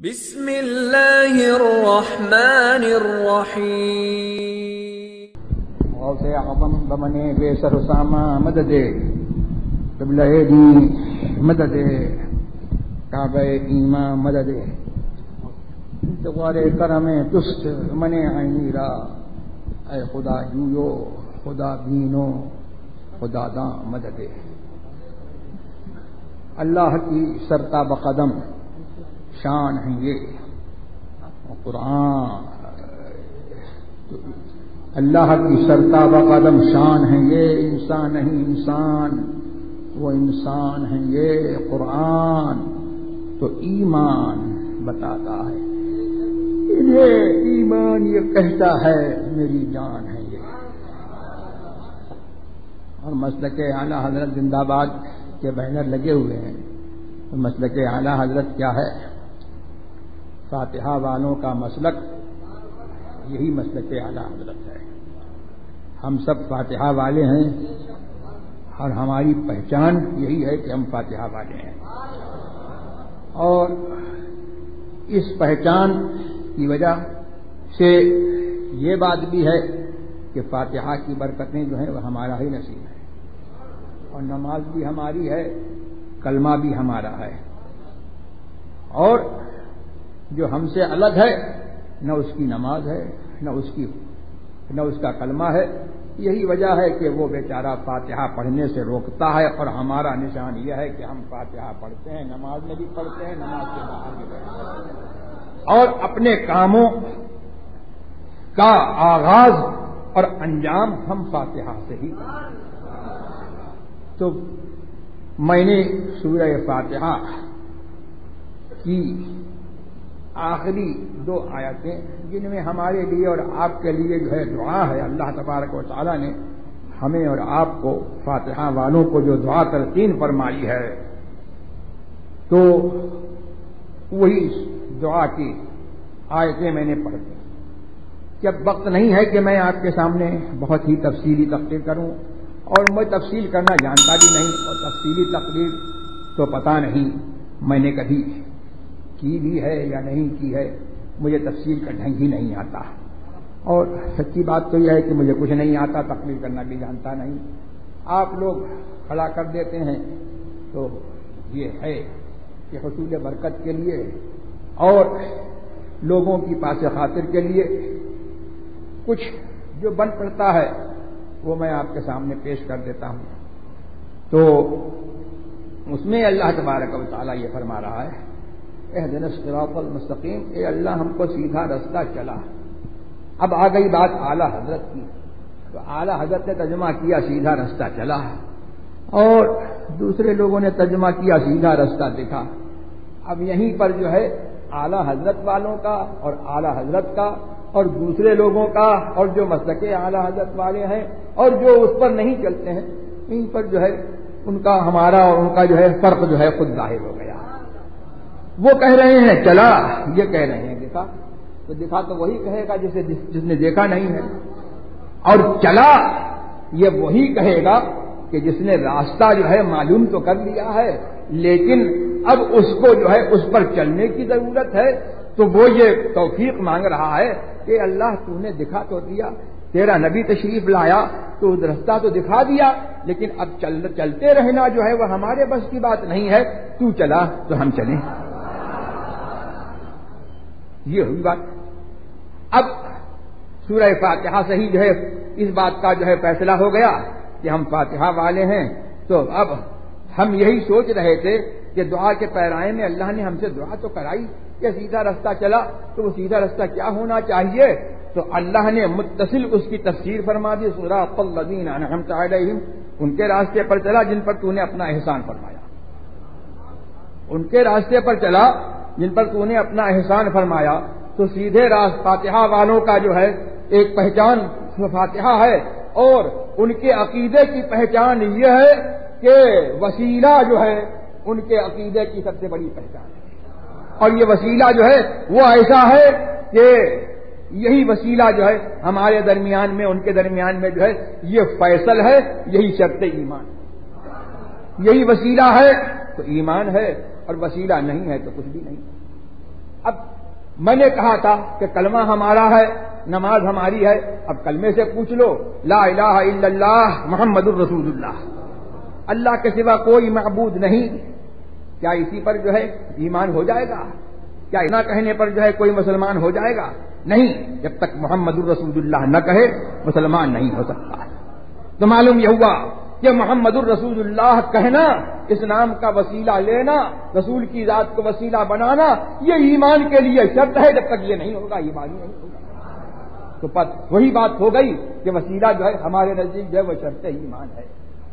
بسم اللہ الرحمن الرحیم۔ غوث اعظم بمنے بے سر ساما مدد قبلہ دی مدد کعبہ ایمان مدد دوارے کرم تست منے عینیرا اے خدا جویو خدا بینو خدا داں مدد اللہ کی سرتا بقدم شان ہے یہ قرآن، اللہ کی سرتا بقدم شان ہے یہ، انسان نہیں انسان وہ انسان ہے یہ قرآن تو ایمان بتاتا ہے، یہ ایمان یہ کہتا ہے میری جان ہے یہ۔ اور مسلک اعلیٰ حضرت زندہ باد کے بینر لگے ہوئے ہیں، تو مسلک اعلیٰ حضرت کیا ہے؟ فاتحہ والوں کا مسلک یہی مسلک اعلیٰ حضرت ہے۔ ہم سب فاتحہ والے ہیں اور ہماری پہچان یہی ہے کہ ہم فاتحہ والے ہیں، اور اس پہچان کی وجہ سے یہ بات بھی ہے کہ فاتحہ کی برکتیں جو ہیں وہ ہمارا ہی نصیب ہے، اور نماز بھی ہماری ہے، کلمہ بھی ہمارا ہے، اور جو ہم سے الگ ہے نہ اس کی نماز ہے نہ اس کا کلمہ ہے۔ یہی وجہ ہے کہ وہ بیچارہ فاتحہ پڑھنے سے روکتا ہے، اور ہمارا نشان یہ ہے کہ ہم فاتحہ پڑھتے ہیں، نماز میں بھی پڑھتے ہیں، نماز کے باہر بھی پڑھتے ہیں، اور اپنے کاموں کا آغاز اور انجام ہم فاتحہ سے ہی کرتے ہیں۔ تو میں نے سورہ فاتحہ کی آخری دو آیتیں جن میں ہمارے لیے اور آپ کے لیے جو ہے دعا ہے، اللہ تبارک و تعالی نے ہمیں اور آپ کو فاتحہ والوں کو جو دعا تلقین فرمائی ہے، تو وہی دعا کی آیتیں میں نے پڑھ دی۔ جب وقت نہیں ہے کہ میں آپ کے سامنے بہت ہی تفصیلی تقریر کروں، اور میں تفصیل کرنا جانتا بھی نہیں، اور تفصیلی تقریر تو پتہ نہیں میں نے کبھی کی بھی ہے یا نہیں کی ہے، مجھے تفصیل کا ڈھنگ ہی نہیں آتا، اور سچی بات تو یہ ہے کہ مجھے کچھ نہیں آتا، تقریر کرنا بھی جانتا نہیں۔ آپ لوگ کھڑا کر دیتے ہیں تو یہ ہے کہ حصول برکت کے لیے اور لوگوں کی پاس خاطر کے لیے کچھ جو بن پڑتا ہے وہ میں آپ کے سامنے پیش کر دیتا ہوں۔ تو اس میں اللہ تبارک و تعالیٰ یہ فرما رہا ہے، اہدنا الصراط المستقیم، اے اللہ ہم کو سیدھا رستہ چلا۔ اب آ گئی بات اعلیٰ حضرت کی، تو اعلیٰ حضرت نے ترجمہ کیا سیدھا رستہ چلا، اور دوسرے لوگوں نے ترجمہ کیا سیدھا رستہ دکھا۔ اب یہیں پر جو ہے اعلیٰ حضرت والوں کا اور اعلیٰ حضرت کا اور دوسرے لوگوں کا، اور جو مسلک اعلیٰ حضرت والے ہیں اور جو اس پر نہیں چلتے ہیں، ان پر جو ہے ان کا ہمارا اور ان کا جو ہے فرق جو ہے خود ظاہر ہو گیا۔ وہ کہہ رہے ہیں چلا، یہ کہہ رہے ہیں دکھا، تو دکھا تو وہی کہے گا جس نے دیکھا نہیں ہے، اور چلا یہ وہی کہے گا کہ جس نے راستہ جو ہے معلوم تو کر لیا ہے، لیکن اب اس کو جو ہے اس پر چلنے کی ضرورت ہے، تو وہ یہ توفیق مانگ رہا ہے کہ اللہ تو نے دکھا تو دیا، تیرا نبی تشریف لایا تو راستہ تو دکھا دیا، لیکن اب چلتے رہنا جو ہے وہ ہمارے بس کی بات نہیں ہے، تو چلا تو ہم چلیں۔ یہ ہوئی بات۔ اب سورہ فاتحہ سے ہی جو ہے اس بات کا جو ہے فیصلہ ہو گیا کہ ہم فاتحہ والے ہیں، تو اب ہم یہی سوچ رہے تھے کہ دعا کے پیرائے میں اللہ نے ہم سے دعا تو کرائی کہ سیدھا رستہ چلا، تو وہ سیدھا رستہ کیا ہونا چاہیے؟ تو اللہ نے متصل اس کی تفسیر فرما دی، صراط الذین انعمت علیہم، ان کے راستے پر چلا جن پر تو نے اپنا احسان فرمایا، ان کے راستے پر چلا جن پر تو نے اپنا احسان فرمایا۔ تو سیدھے راست فاتحہ والوں کا جو ہے ایک پہچان فاتحہ ہے، اور ان کے عقیدے کی پہچان یہ ہے کہ وسیلہ جو ہے ان کے عقیدے کی سب سے بڑی پہچان ہے، اور یہ وسیلہ جو ہے وہ ایسا ہے کہ یہی وسیلہ جو ہے ہمارے درمیان میں ان کے درمیان میں جو ہے یہ فیصل ہے، یہی شرط ایمان، یہی وسیلہ ہے تو ایمان ہے، اور وسیلہ نہیں ہے تو کچھ بھی نہیں۔ اب میں نے کہا تھا کہ کلمہ ہمارا ہے، نماز ہماری ہے، اب کلمے سے پوچھ لو لا الہ الا اللہ محمد الرسول اللہ، اللہ کے سوا کوئی معبود نہیں، کیا اسی پر جو ہے ایمان ہو جائے گا؟ کیا نہ کہنے پر جو ہے کوئی مسلمان ہو جائے گا؟ نہیں، جب تک محمد الرسول اللہ نہ کہے مسلمان نہیں ہو سکتا۔ تو معلوم یہ ہوا کہ محمد الرسول اللہ کہنا، اس نام کا وسیلہ لینا، رسول کی ذات کو وسیلہ بنانا، یہ ایمان کے لیے شرط ہے، جب تک یہ نہیں ہوگا ایمان ہی نہیں ہوگا۔ تو وہی بات ہو گئی کہ وسیلہ جو ہے ہمارے نزدیک جو ہے وہ شرط ایمان ہے۔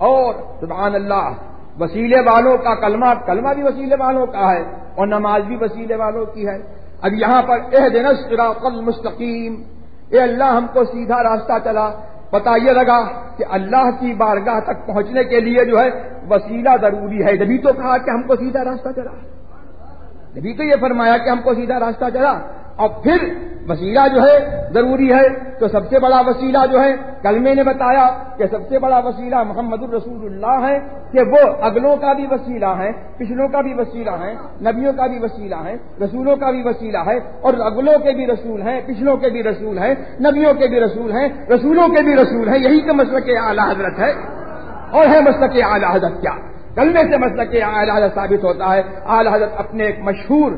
اور سبحان اللہ، وسیلے والوں کا کلمہ بھی وسیلے والوں کا ہے اور نماز بھی وسیلے والوں کی ہے۔ اب یہاں پر اہدنا الصراط المستقیم، اے اللہ ہم کو سیدھا راستہ چلا، پتہ یہ لگا کہ اللہ کی بارگاہ تک پہنچنے کے لیے جو ہے وسیلہ ضروری ہے، جبھی تو کہا کہ ہم کو سیدھا راستہ چلا، جبھی تو یہ فرمایا کہ ہم کو سیدھا راستہ چلا۔ اور پھر وسیلہ جو ہے ضروری ہے، تو سب سے بڑا وسیلہ جو ہے کلمے نے بتایا کہ سب سے بڑا وسیلہ محمد الرسول اللہ ہے، کہ وہ اگلوں کا بھی وسیلہ ہے، پچھلوں کا بھی وسیلہ ہے، نبیوں کا بھی وسیلہ ہے، رسولوں کا بھی وسیلہ ہے، اور اگلوں کے بھی رسول ہیں، پچھلوں کے بھی رسول ہیں، نبیوں کے بھی رسول ہیں، رسولوں کے بھی رسول ہیں۔ یہی کہ مسلک اعلی حضرت ہے۔ اور ہے مسلک اعلی حضرت کیا؟ کلمے سے مسلک اعلی حضرت ثابت ہوتا ہے۔ اعلی حضرت اپنے ایک مشہور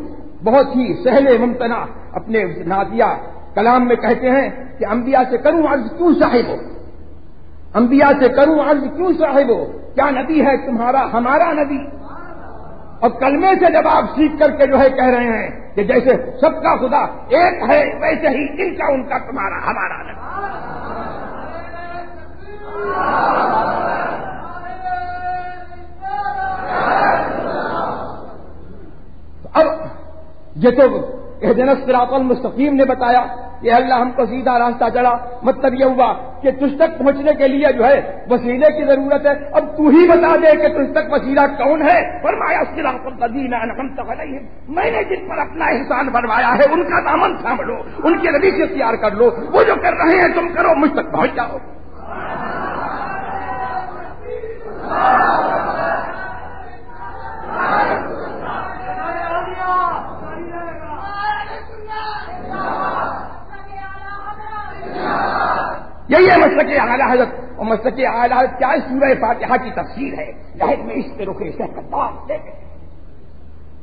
بہت ہی سہل ممتنع اپنے نعتیہ کلام میں کہتے ہیں کہ انبیاء سے کروں عرض کیوں صاحب ہو، انبیاء سے کروں عرض کیوں صاحب ہو، کیا نبی ہے تمہارا ہمارا نبی؟ اور کلمے سے جب آپ سیکھ کر کے جو ہے کہہ رہے ہیں کہ جیسے سب کا خدا ایک ہے، ویسے ہی ان کا ان کا تمہارا ہمارا نبی۔ اب یہ تو اہدنا الصراط المستقیم نے بتایا کہ اللہ ہم کو سیدھا راستہ چلا، مطلب یہ ہوا کہ تجھ تک پہنچنے کے لیے جو ہے وسیلے کی ضرورت ہے۔ اب تو ہی بتا دے کہ تجھ تک وسیلہ کون ہے؟ فرمایا صراط الذین انعمت علیہم، میں نے جن پر اپنا احسان فرمایا ہے ان کا دامن تھام لو، ان کے نبی سے اختیار کر لو، وہ جو کر رہے ہیں تم کرو، مجھ تک پہنچ جاؤ۔ یہی ہے مسلک اعلی حضرت۔ اور مسلک اعلی حضرت کیا ہے؟ سورہ فاتحہ کی تفسیر ہے۔ لہد میں اس پہ رخ شہ کا داغ لے کے،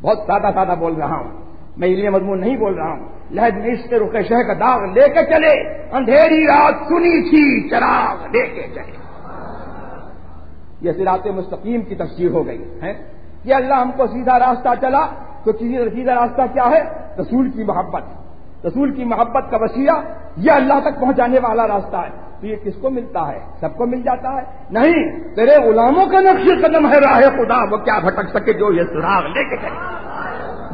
بہت سادہ بول رہا ہوں، میں علمی مضمون نہیں بول رہا ہوں، لہد میں اس پہ رخ شہ کا داغ لے کے چلے، اندھیری رات سنی تھی چراغ لے کے چلے۔ یہ صراط مستقیم کی تفسیر ہو گئی ہے کہ اللہ ہم کو سیدھا راستہ چلا، تو سیدھا راستہ کیا ہے؟ رسول کی محبت، رسول کی محبت کا وسیلہ یہ اللہ تک پہنچانے والا راستہ ہے۔ تو یہ کس کو ملتا ہے؟ سب کو مل جاتا ہے؟ نہیں، تیرے غلاموں کا نقش قدم ہے راہ خدا، وہ کیا بھٹک سکے جو یہ سراغ لے کے چلے،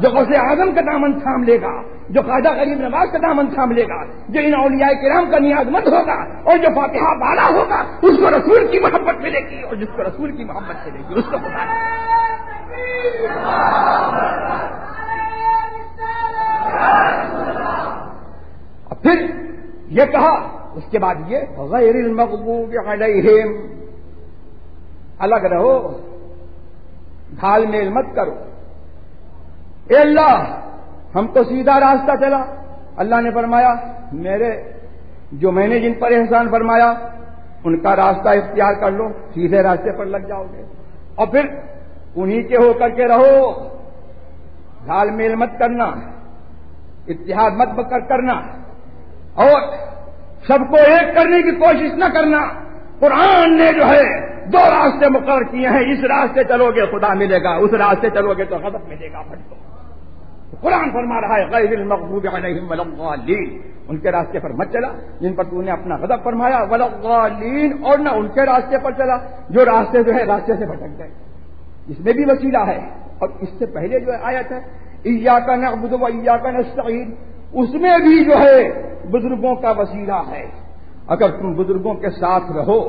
جو غوث اعظم کا دامن تھام لے گا، جو خواجہ غریب نواز کا دامن تھام لے گا، جو ان اولیاء کرام کا نیاز مند ہوگا اور جو فاتحہ بالا ہوگا، اس کو رسول کی محبت ملے گی، اور جس کو رسول کی محبت ملے گی اس کو خدا۔ اور پھر یہ کہا اس کے بعد یہ غیر المغضوب علیہم، الگ رہو، گھال میل مت کرو۔ اے اللہ ہم کو سیدھا راستہ چلا، اللہ نے فرمایا میں نے جن پر احسان فرمایا ان کا راستہ اختیار کر لو، سیدھے راستے پر لگ جاؤ گے، اور پھر انہی کے ہو کر کے رہو، گھال میل مت کرنا، اتحاد مت کرنا، اور سب کو ایک کرنے کی کوشش نہ کرنا۔ قرآن نے جو ہے دو راستے مقرر کیے ہیں، اس راستے چلو گے خدا ملے گا، اس راستے چلو گے تو غضب ملے گا، پھٹکو۔ قرآن فرما رہا ہے غیر المغضوب علیہم ولا الضالین، ان کے راستے پر مت چلا جن پر تو نے اپنا غضب فرمایا، ولا الضالین، اور نہ ان کے راستے پر چلا جو راستے جو ہے راستے سے بھٹک گئے۔ اس میں بھی وسیلہ ہے، اور اس سے پہلے جو آیت ہے ایاک نعبد و ایاک نستعین، اس میں بھی جو ہے بزرگوں کا وسیلہ ہے۔ اگر تم بزرگوں کے ساتھ رہو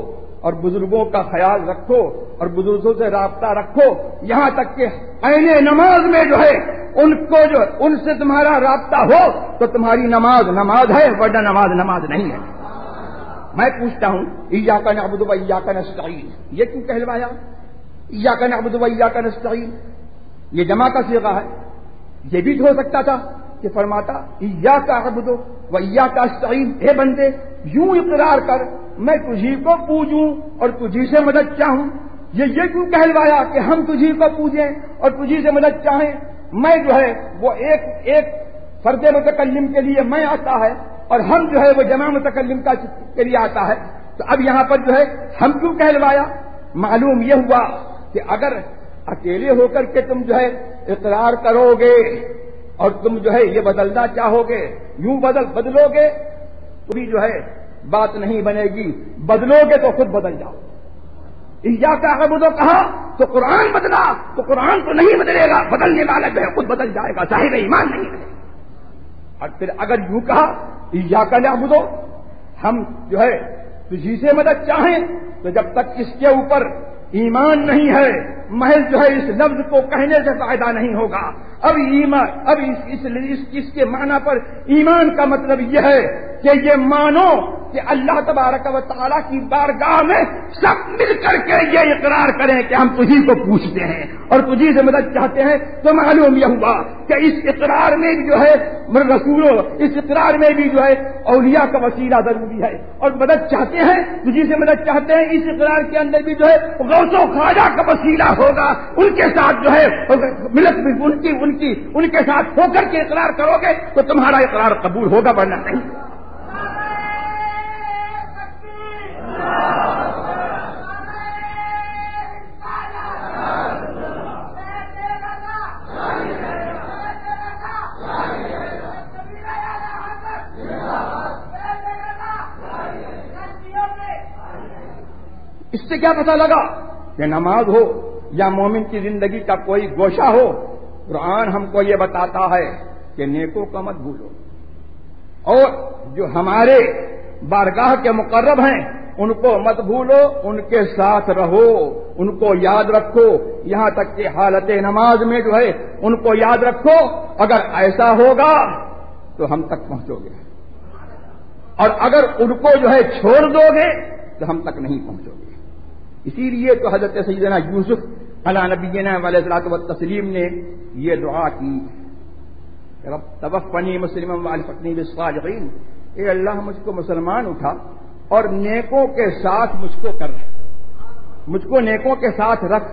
اور بزرگوں کا خیال رکھو اور بزرگوں سے رابطہ رکھو، یہاں تک کہ عین نماز میں جو ہے ان سے تمہارا رابطہ ہو تو تمہاری نماز ہے، ورنہ نماز نہیں ہے۔ میں پوچھتا ہوں ایاک نعبد و ایاک نستعین یہ کیوں کہلوایا؟ ایاک نعبد و ایاک نستعین یہ جمع کا صیغہ ہے، یہ بھی ہو سکتا تھا کہ فرماتا ایاک اعبد و ایاک استعین، اے بندے یوں اقرار کر میں تجھی کو پوجوں اور تجھی سے مدد چاہوں. یہ کیوں کہلوایا کہ ہم تجھی کو پوجیں اور تجھی سے مدد چاہیں؟ میں جو ہے وہ ایک فرد متکلم کے لیے میں آتا ہے اور ہم جو ہے وہ جمع متکلم کے لیے آتا ہے. تو اب یہاں پر جو ہے ہم کیوں کہلوایا؟ معلوم یہ ہوا کہ اگر اکیلے ہو کر کے تم جو ہے اقرار کرو گے اور تم جو ہے یہ بدلنا چاہو گے، یوں بدلو گے تو بھی جو ہے بات نہیں بنے گی. بدلو گے تو خود بدل جاؤ. ایاک اعبد کہا تو قرآن بدلا تو قرآن تو نہیں بدلے گا، بدلنے والا جو ہے خود بدل جائے گا، صاحب ایمان نہیں بدلے گا. اور پھر اگر یوں کہا ایاک نعبد، ہم جو ہے تجھی سے مدد چاہیں، تو جب تک اس کے اوپر ایمان نہیں ہے محض جو ہے اس لفظ کو کہنے سے فائدہ نہیں ہوگا. اب ایمان، اب اس کے معنی پر ایمان کا مطلب یہ ہے کہ یہ مانو کہ اللہ تبارک و تعالیٰ کی بارگاہ میں سب مل کر کے یہ اقرار کریں کہ ہم تجھی کو پوچھتے ہیں اور تجھی سے مدد چاہتے ہیں. تو معلوم یہ ہوا کہ اس اقرار میں بھی جو ہے رسولوں، اس اقرار میں بھی جو ہے اولیاء کا وسیلہ ضروری ہے اور مدد چاہتے ہیں، تجھی سے مدد چاہتے ہیں. اس اقرار کے اندر بھی جو ہے غوث و خواجہ کا وسیلہ ہوگا، ان کے ساتھ جو ہے ملت ان کے ساتھ ہو کر کے اقرار کرو گے تو تمہارا اقرار قبول ہوگا، ورنہ نہیں. اس سے کیا پتہ لگا کہ نماز ہو یا مومن کی زندگی کا کوئی گوشہ ہو، قرآن ہم کو یہ بتاتا ہے کہ نیکوں کا مت بھولو اور جو ہمارے بارگاہ کے مقرب ہیں ان کو مت بھولو، ان کے ساتھ رہو، ان کو یاد رکھو، یہاں تک کہ حالت نماز میں جو ہے ان کو یاد رکھو. اگر ایسا ہوگا تو ہم تک پہنچو گے اور اگر ان کو جو ہے چھوڑ دو گے تو ہم تک نہیں پہنچو گے. اسی لیے تو حضرت سیدنا یوسف علی نبینا علیہ الصلوۃ والتسلیم نے یہ دعا کی، رب توفنی مسلما والحقنی بالصالحین، اے اللہ مجھ کو مسلمان اٹھا اور نیکوں کے ساتھ مجھ کو کر، مجھ کو نیکوں کے ساتھ رکھ.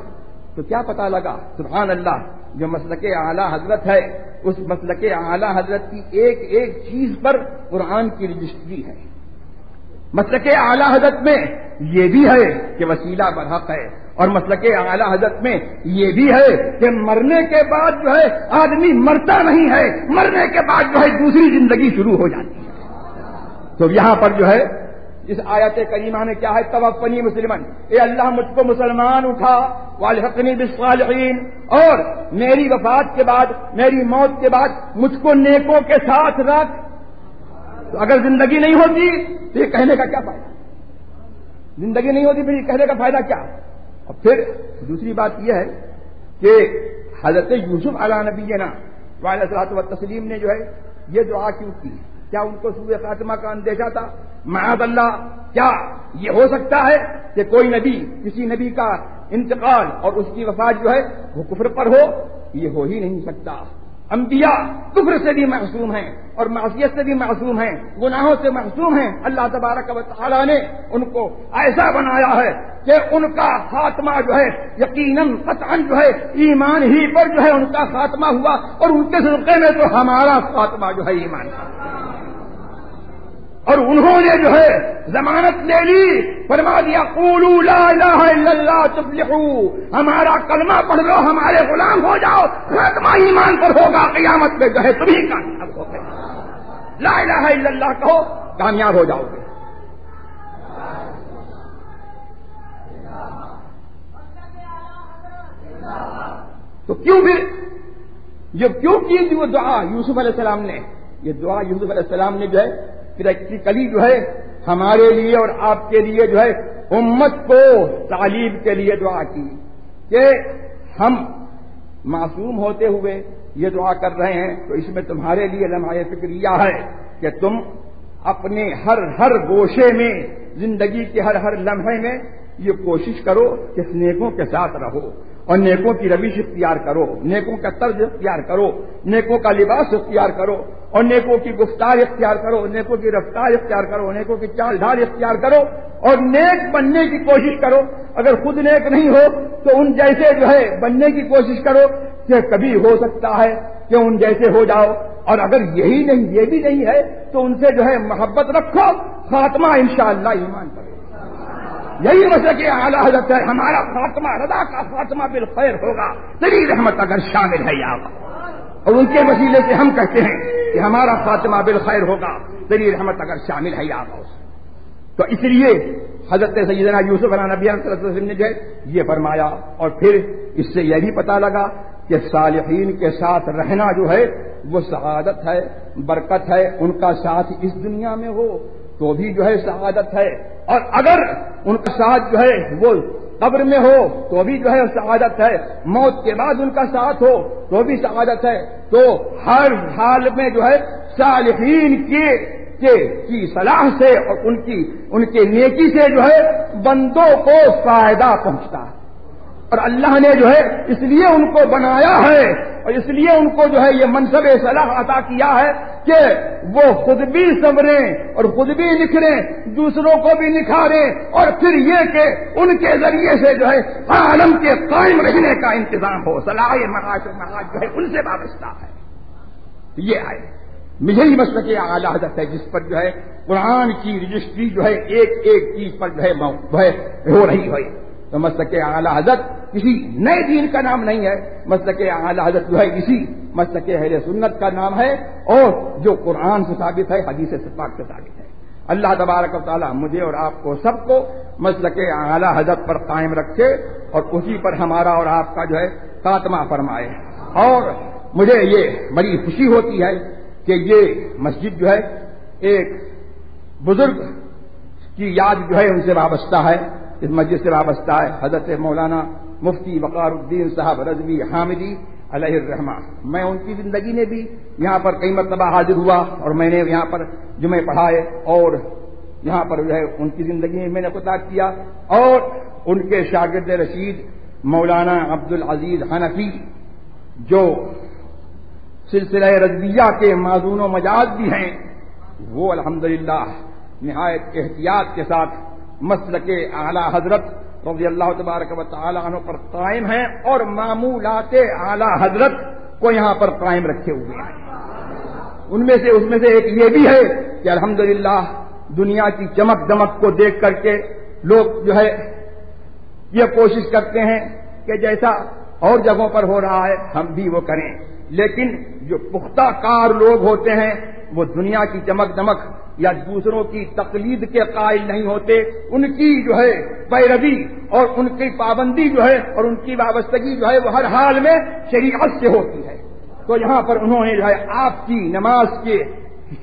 تو کیا پتہ لگا؟ سبحان اللہ، جو مسلک اعلی حضرت ہے اس مسلک اعلی حضرت کی ایک ایک چیز پر قرآن کی رجسٹری ہے. مسلک اعلی حضرت میں یہ بھی ہے کہ وسیلہ برحق ہے، اور مسلک اعلی حضرت میں یہ بھی ہے کہ مرنے کے بعد جو ہے آدمی مرتا نہیں ہے، مرنے کے بعد جو ہے دوسری زندگی شروع ہو جاتی ہے. تو یہاں پر جو ہے اس آیت کریمہ نے کیا ہے؟ توفنی مسلمان، اے اللہ مجھ کو مسلمان اٹھا، والحقنی بالصالحین، اور میری وفات کے بعد، میری موت کے بعد مجھ کو نیکوں کے ساتھ رکھ. تو اگر زندگی نہیں ہوتی تو یہ کہنے کا کیا فائدہ؟ زندگی نہیں ہوتی پھر یہ کہنے کا فائدہ کیا؟ اور پھر دوسری بات یہ ہے کہ حضرت یوسف علی نبینا علیہ الصلوۃ والتسلیم نے جو ہے یہ دعا کیوں کی؟ کیا ان کو سوء خاتمہ کا اندیشہ تھا؟ معاذ اللہ، کیا یہ ہو سکتا ہے کہ کوئی نبی، کسی نبی کا انتقال اور اس کی وفات جو ہے وہ کفر پر ہو؟ یہ ہو ہی نہیں سکتا. انبیاء کفر سے بھی معصوم ہیں اور معصیت سے بھی معصوم ہیں، گناہوں سے معصوم ہیں. اللہ تبارک و تعالی نے ان کو ایسا بنایا ہے کہ ان کا خاتمہ جو ہے یقیناً قطعاً جو ہے ایمان ہی پر جو ہے ان کا خاتمہ ہوا، اور ان کے صدقے میں تو ہمارا خاتمہ جو ہے ایمان کا. اور انہوں نے جو ہے ضمانت لے لی، فرما دیا قولوا لا الہ الا اللہ تفلحوا، ہمارا کلمہ پڑھ لو، ہمارے غلام ہو جاؤ، خاتمہ ایمان پر ہوگا، قیامت میں جو ہے تم ہی کامیاب ہو گے. لا الہ الا اللہ کہو، کامیاب ہو جاؤ گے. تو کیوں پھر یہ کیوں کی وہ دعا یوسف علیہ السلام نے؟ یہ دعا یوسف علیہ السلام نے جو ہے پریکٹیکلی جو ہے ہمارے لیے اور آپ کے لیے جو ہے امت کو تعلیم کے لیے دعا کی کہ ہم معصوم ہوتے ہوئے یہ دعا کر رہے ہیں. تو اس میں تمہارے لیے لمحہ فکریہ ہے کہ تم اپنے ہر گوشے میں، زندگی کے ہر لمحے میں یہ کوشش کرو کہ نیکوں کے ساتھ رہو اور نیکوں کی روش اختیار کرو، نیکوں کا طرز اختیار کرو، نیکوں کا لباس اختیار کرو اور نیکوں کی گفتار اختیار کرو، نیکوں کی رفتار اختیار کرو، نیکوں کی چال ڈھال اختیار کرو اور نیک بننے کی کوشش کرو۔ اگر خود نیک نہیں ہو تو ان جیسے جو ہے بننے کی کوشش کرو کہ کبھی ہو سکتا ہے کہ ان جیسے ہو جاؤ، اور اگر یہی نہیں، یہ بھی نہیں ہے تو ان سے جو ہے محبت رکھو، خاتمہ انشاءاللہ ایمان پر۔ یہی مسلک اعلی حضرت ہے، ہمارا خاتمہ رضا کا خاتمہ بالخیر ہوگا، تیری رحمت اگر شامل ہے یا اللہ، اور ان کے وسیلے سے ہم کہتے ہیں کہ ہمارا خاتمہ بالخیر ہوگا، تیری رحمت اگر شامل ہے یا اللہ۔ تو اس لیے حضرت سیدنا یوسف علیہ نبی صلی اللہ علیہ وسلم نے جو ہے یہ فرمایا، اور پھر اس سے یہ بھی پتہ لگا کہ صالحین کے ساتھ رہنا جو ہے وہ سعادت ہے، برکت ہے، ان کا ساتھ اس دنیا میں ہو تو بھی جو ہے سعادت ہے، اور اگر ان کا ساتھ جو ہے وہ قبر میں ہو تو بھی جو ہے سعادت ہے، موت کے بعد ان کا ساتھ ہو تو بھی سعادت ہے۔ تو ہر حال میں جو ہے صالحین کی صلاح سے اور ان کے نیکی سے جو ہے بندوں کو فائدہ پہنچتا ہے، اور اللہ نے جو ہے اس لیے ان کو بنایا ہے اور اس لیے ان کو جو ہے یہ منصب صلاح عطا کیا ہے کہ وہ خود بھی سنوریں اور خود بھی نکھریں، دوسروں کو بھی نکھاریں، اور پھر یہ کہ ان کے ذریعے سے جو ہے عالم کے قائم رہنے کا انتظام ہو۔ صلاح معاش و معاش جو ہے ان سے وابستہ ہے۔ یہ ہے یہی مسلک اعلی حضرت ہے جس پر جو ہے قرآن کی رجسٹری جو ہے ایک ایک چیز پر جو ہے ہو رہی ہے۔ تو مسلک اعلی حضرت کسی نئے دین کا نام نہیں ہے، مسلک اعلی حضرت جو ہے اسی مسلک اہل سنت کا نام ہے، اور جو قرآن سے ثابت ہے، حدیث پاک سے ثابت ہے۔ اللہ تبارک و تعالی مجھے اور آپ کو سب کو مسلک اعلی حضرت پر قائم رکھے اور اسی پر ہمارا اور آپ کا جو ہے خاتمہ فرمائے۔ اور مجھے یہ بڑی خوشی ہوتی ہے کہ یہ مسجد جو ہے ایک بزرگ کی یاد جو ہے ان سے وابستہ ہے، اس مسجد سے وابستہ ہے، حضرت مولانا مفتی وقار الدین صاحب رضوی حامدی علیہ الرحمہ۔ میں ان کی زندگی میں بھی یہاں پر کئی مرتبہ حاضر ہوا اور میں نے یہاں پر جمعے پڑھائے، اور یہاں پر جو ہے ان کی زندگی میں نے خطاب کیا، اور ان کے شاگرد رشید مولانا عبد العزیز حنفی جو سلسلہ رضویہ کے معزون و مجاز بھی ہیں، وہ الحمدللہ نہایت احتیاط کے ساتھ مسلک اعلی حضرت رضی اللہ تبارک و تعالی عنہ پر قائم ہیں اور معمولات اعلی حضرت کو یہاں پر قائم رکھے ہوئے ہیں۔ اس میں سے ایک یہ بھی ہے کہ الحمدللہ دنیا کی چمک دمک کو دیکھ کر کے لوگ جو ہے یہ کوشش کرتے ہیں کہ جیسا اور جگہوں پر ہو رہا ہے ہم بھی وہ کریں، لیکن جو پختہ کار لوگ ہوتے ہیں وہ دنیا کی چمک دمک یا دوسروں کی تقلید کے قائل نہیں ہوتے، ان کی جو ہے پیروی اور ان کی پابندی جو ہے اور ان کی وابستگی جو ہے وہ ہر حال میں شریعت سے ہوتی ہے۔ تو یہاں پر انہوں نے جو ہے آپ کی نماز کے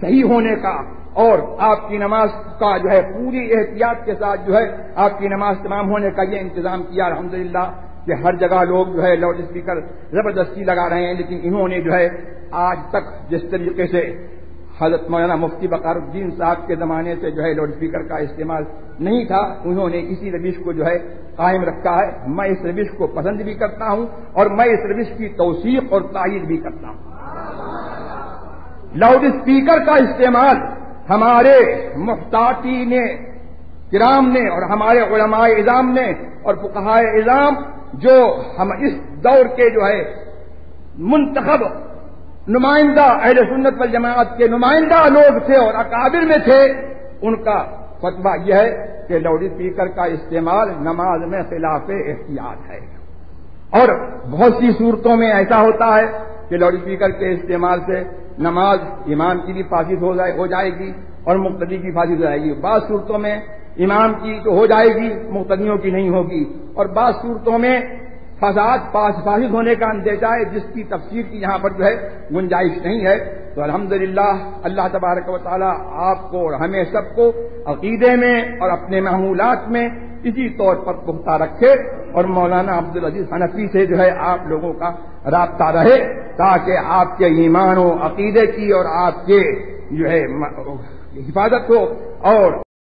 صحیح ہونے کا اور آپ کی نماز کا جو ہے پوری احتیاط کے ساتھ جو ہے آپ کی نماز تمام ہونے کا یہ انتظام کیا الحمدللہ، کہ ہر جگہ لوگ جو ہے لاؤڈ اسپیکر زبردستی لگا رہے ہیں، لیکن انہوں نے جو ہے آج تک جس طریقے سے حضرت مولانا مفتی وقار الدین صاحب کے زمانے سے جو ہے لاؤڈ اسپیکر کا استعمال نہیں تھا، انہوں نے اسی روش کو جو ہے قائم رکھا ہے۔ میں اس روش کو پسند بھی کرتا ہوں اور میں اس روش کی توثیق اور تائید بھی کرتا ہوں۔ لاؤڈ اسپیکر کا استعمال ہمارے محتاطین کرام نے اور ہمارے علماء اعظام نے اور فقہائے اعظام جو ہم اس دور کے جو ہے منتخب نمائندہ اہل سنت والجماعت کے نمائندہ لوگ تھے اور اکابر میں تھے، ان کا فتویٰ یہ ہے کہ لاؤڈ اسپیکر کا استعمال نماز میں خلاف احتیاط ہے، اور بہت سی صورتوں میں ایسا ہوتا ہے کہ لاؤڈ اسپیکر کے استعمال سے نماز امام کی بھی فاسد ہو جائے گی اور مقتدی کی فاسد ہو جائے گی، بعض صورتوں میں امام کی تو ہو جائے گی مقتدیوں کی نہیں ہوگی، اور بعض صورتوں میں فاسد ہونے کا اندیشہ ہے جس کی تفسیر کی یہاں پر جو ہے گنجائش نہیں ہے۔ تو الحمدللہ اللہ تبارک و تعالی آپ کو اور ہمیں سب کو عقیدے میں اور اپنے معمولات میں اسی طور پر پختہ رکھے، اور مولانا عبد العزیز حنفی سے جو ہے آپ لوگوں کا رابطہ رہے تاکہ آپ کے ایمان و عقیدے کی اور آپ کے جو ہے حفاظت ہو، اور